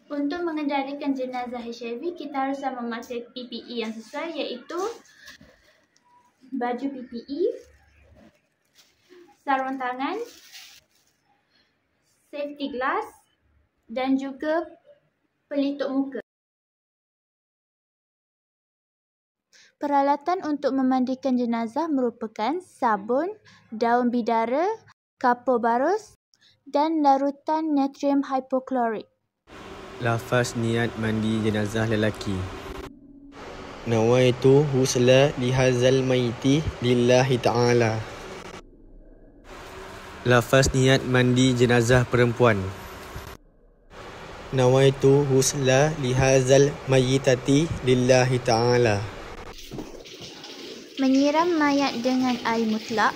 Untuk mengendalikan jenazah HIV, kita harus memakai PPE yang sesuai, iaitu baju PPE, sarung tangan, safety glass dan juga pelitup muka. Peralatan untuk memandikan jenazah merupakan sabun, daun bidara, kapur barus dan larutan natrium hipoklorit. Lafaz niat mandi jenazah lelaki. Nawaitu husla lihazal maiti lillahi ta'ala. Lafaz niat mandi jenazah perempuan. Nawaitu husla lihazal mayitati lillahi ta'ala. Menyiram mayat dengan air mutlak.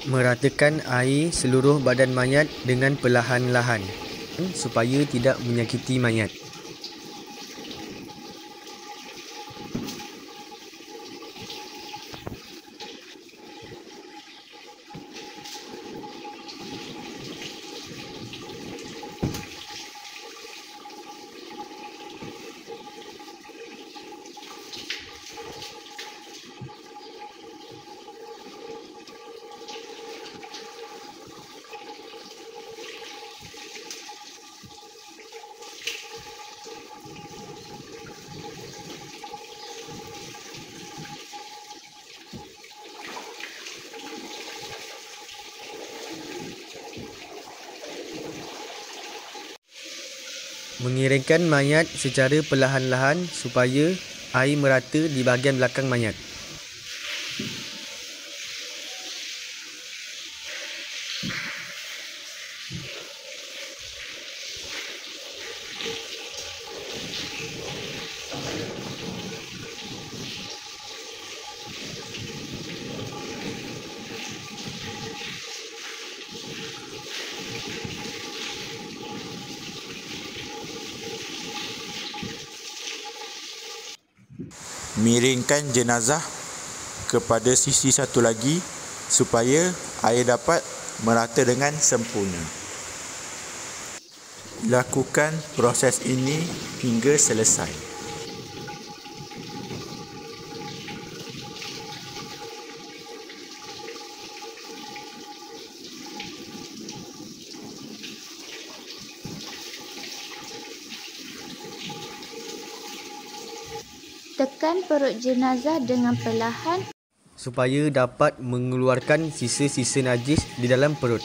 Meratakan air seluruh badan mayat dengan perlahan-lahan supaya tidak menyakiti mayat. Mengiringkan mayat secara perlahan-lahan supaya air merata di bahagian belakang mayat. Miringkan jenazah kepada sisi satu lagi supaya air dapat merata dengan sempurna. Lakukan proses ini hingga selesai. Tekan perut jenazah dengan perlahan supaya dapat mengeluarkan sisa-sisa najis di dalam perut.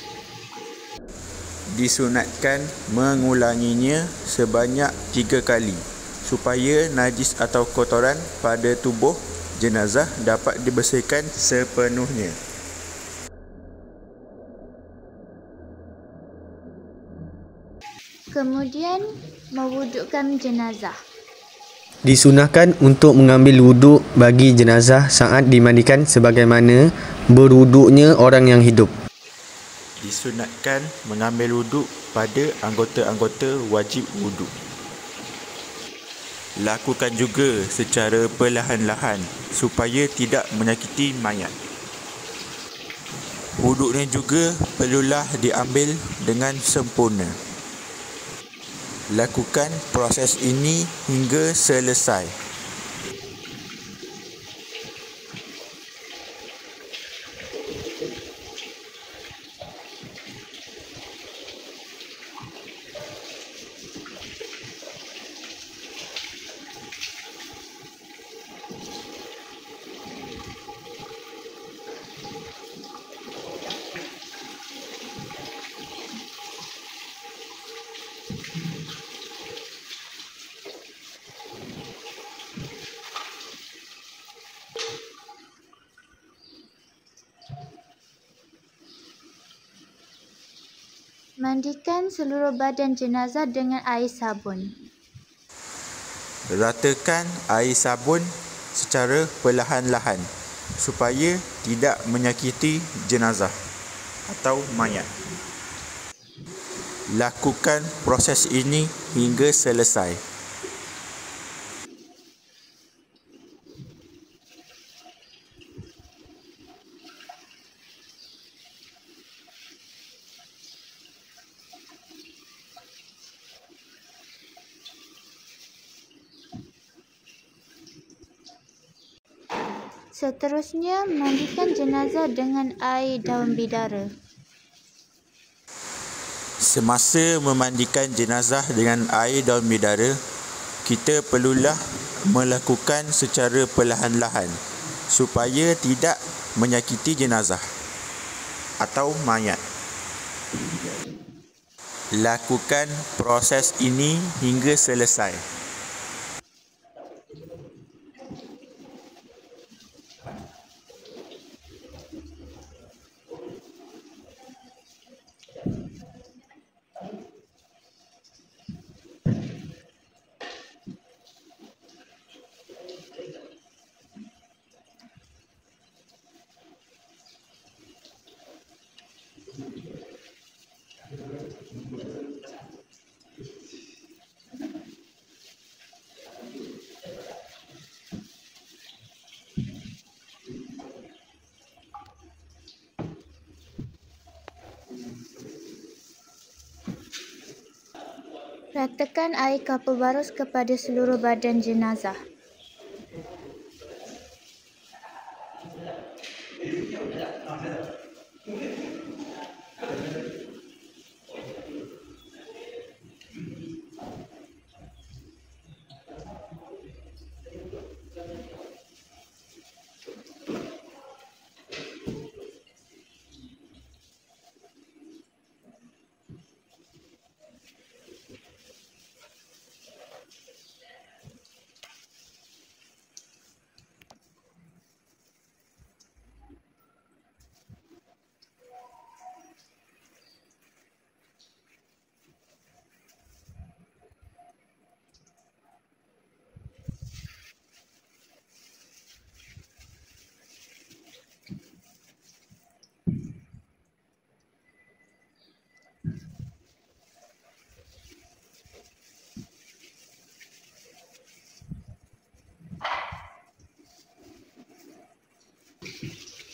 Disunatkan mengulanginya sebanyak 3 kali supaya najis atau kotoran pada tubuh jenazah dapat dibersihkan sepenuhnya. Kemudian mewudukkan jenazah. Disunahkan untuk mengambil wuduk bagi jenazah saat dimandikan sebagaimana berwuduknya orang yang hidup. Disunatkan mengambil wuduk pada anggota-anggota wajib wuduk. Lakukan juga secara perlahan-lahan supaya tidak menyakiti mayat. Wuduknya juga perlulah diambil dengan sempurna. Lakukan proses ini hingga selesai. Mandikan seluruh badan jenazah dengan air sabun. Ratakan air sabun secara perlahan-lahan supaya tidak menyakiti jenazah atau mayat. Lakukan proses ini hingga selesai. Seterusnya, mandikan jenazah dengan air daun bidara. Semasa memandikan jenazah dengan air daun bidara, kita perlulah melakukan secara perlahan-lahan supaya tidak menyakiti jenazah atau mayat. Lakukan proses ini hingga selesai. Ratakan air kapur barus kepada seluruh badan jenazah.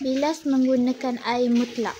Bilas menggunakan air mutlak.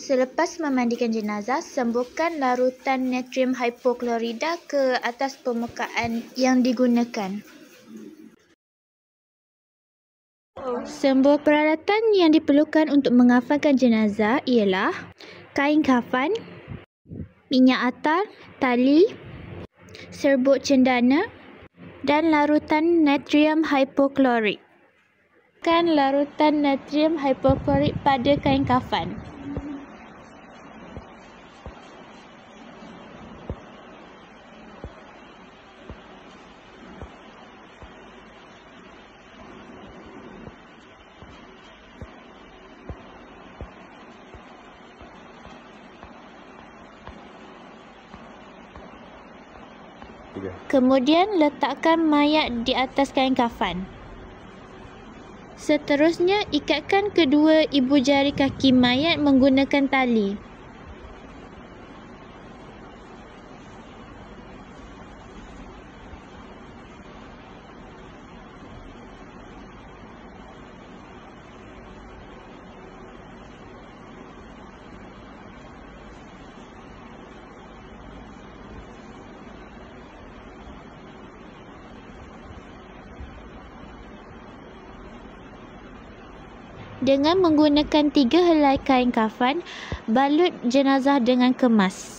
Selepas memandikan jenazah, semburkan larutan natrium hipoklorida ke atas permukaan yang digunakan. Sembur peralatan yang diperlukan untuk mengafankan jenazah ialah kain kafan, minyak atar, tali, serbuk cendana dan larutan natrium hipoklorit. Larutan natrium hipoklorit pada kain kafan. Kemudian letakkan mayat di atas kain kafan. Seterusnya, ikatkan kedua ibu jari kaki mayat menggunakan tali. Dengan menggunakan 3 helai kain kafan, balut jenazah dengan kemas.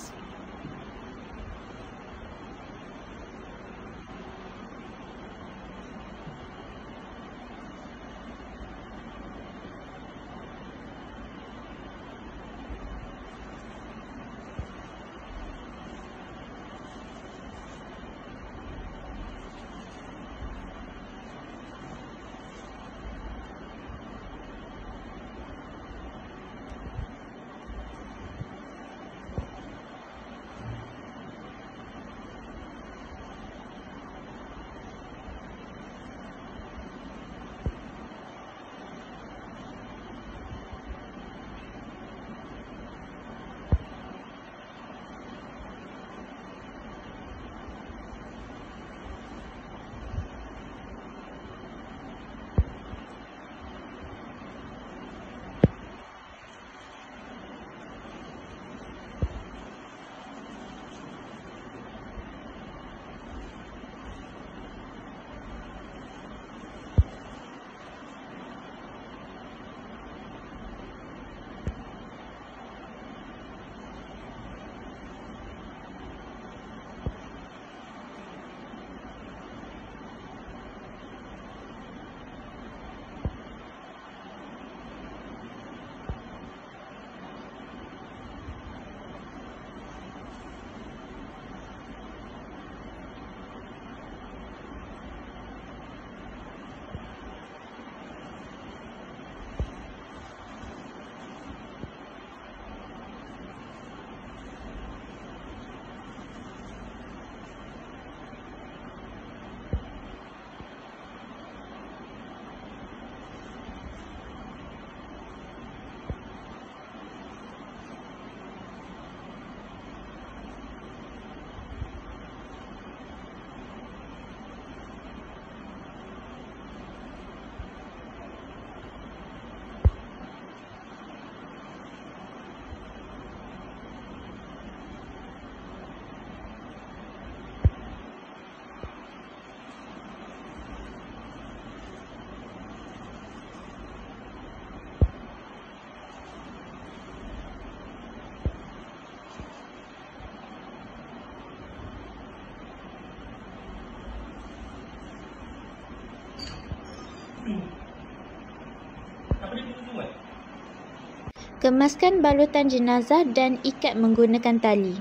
Kemaskan balutan jenazah dan ikat menggunakan tali.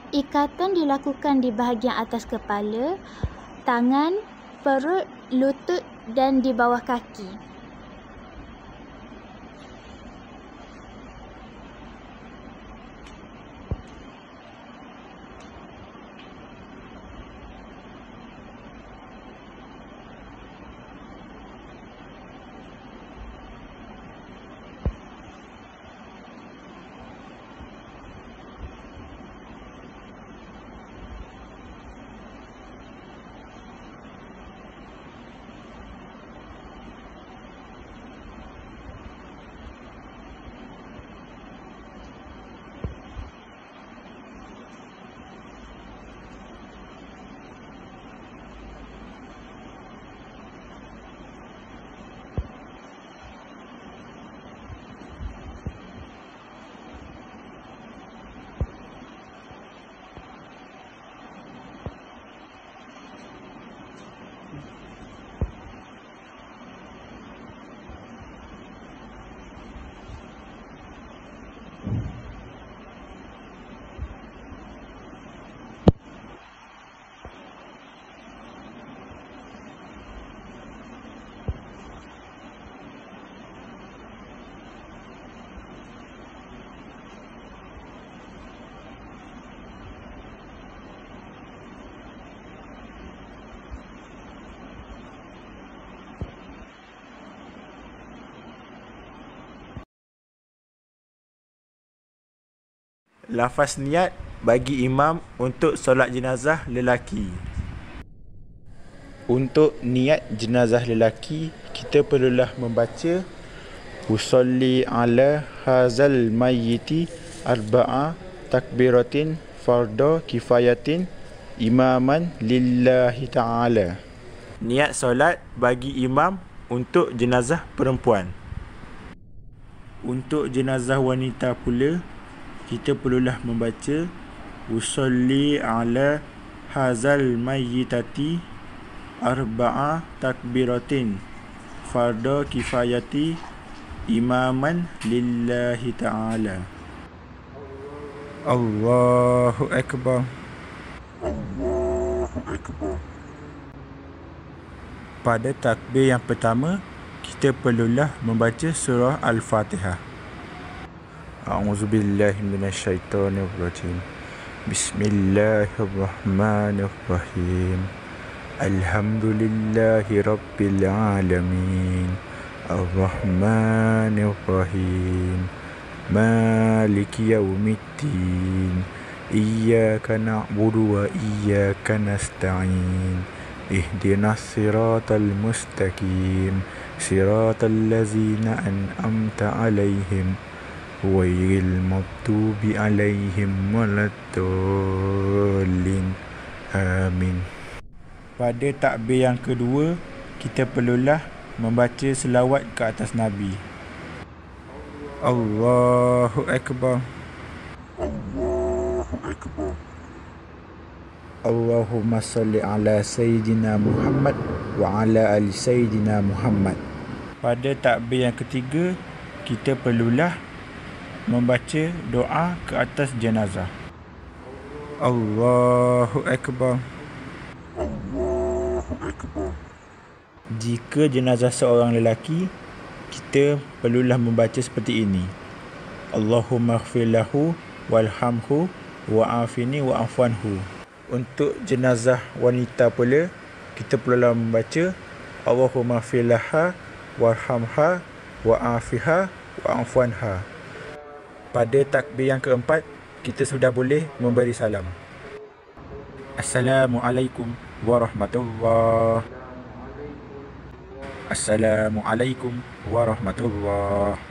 Ikatan dilakukan di bahagian atas kepala, tangan, perut, lutut dan di bawah kaki. Lafaz niat bagi imam untuk solat jenazah lelaki. Untuk niat jenazah lelaki, kita perlulah membaca usolli ala hazal mayyiti arba'a takbiratin farda kifayatin imaman lillahi ta'ala. Niat solat bagi imam untuk jenazah perempuan. Untuk jenazah wanita pula, kita perlulah membaca usolli ala hazal mayyitati arba'a takbiratin farda kifayati imaman lillahi ta'ala. Allahu Akbar. Allahu Akbar. Pada takbir yang pertama, kita perlulah membaca surah Al-Fatihah. A'udzubillahi minasyaitonirrajim. Bismillahirrahmanirrahim. Alhamdulillahi rabbil alamin. Ar-Rahmanir-Rahim. Maliki yaumiddin. Iyyaka na'budu wa iyyaka nasta'in. Ihdinas siratal mustaqim. Siratal ladzina an'amta 'alaihim ghairil maghdubi 'alaihim waladdallin. Amin. Pada takbir yang kedua, kita perlulah membaca selawat ke atas Nabi. Allahu Akbar. Allahu Akbar. Allahumma salli ala Sayyidina Muhammad wa ala ali Sayyidina Muhammad. Pada takbir yang ketiga, kita perlulah membaca doa ke atas jenazah. Allahu Akbar. Allahu Akbar. Jika jenazah seorang lelaki, kita perlulah membaca seperti ini. Allahumma ighfir lahu walhamhu wa'afini wa'afanhu. Untuk jenazah wanita pula, kita perlulah membaca Allahumma ighfir laha warhamha wa'afiha wa'afanha. Pada takbir yang keempat, kita sudah boleh memberi salam. Assalamualaikum warahmatullahi. Assalamualaikum warahmatullahi.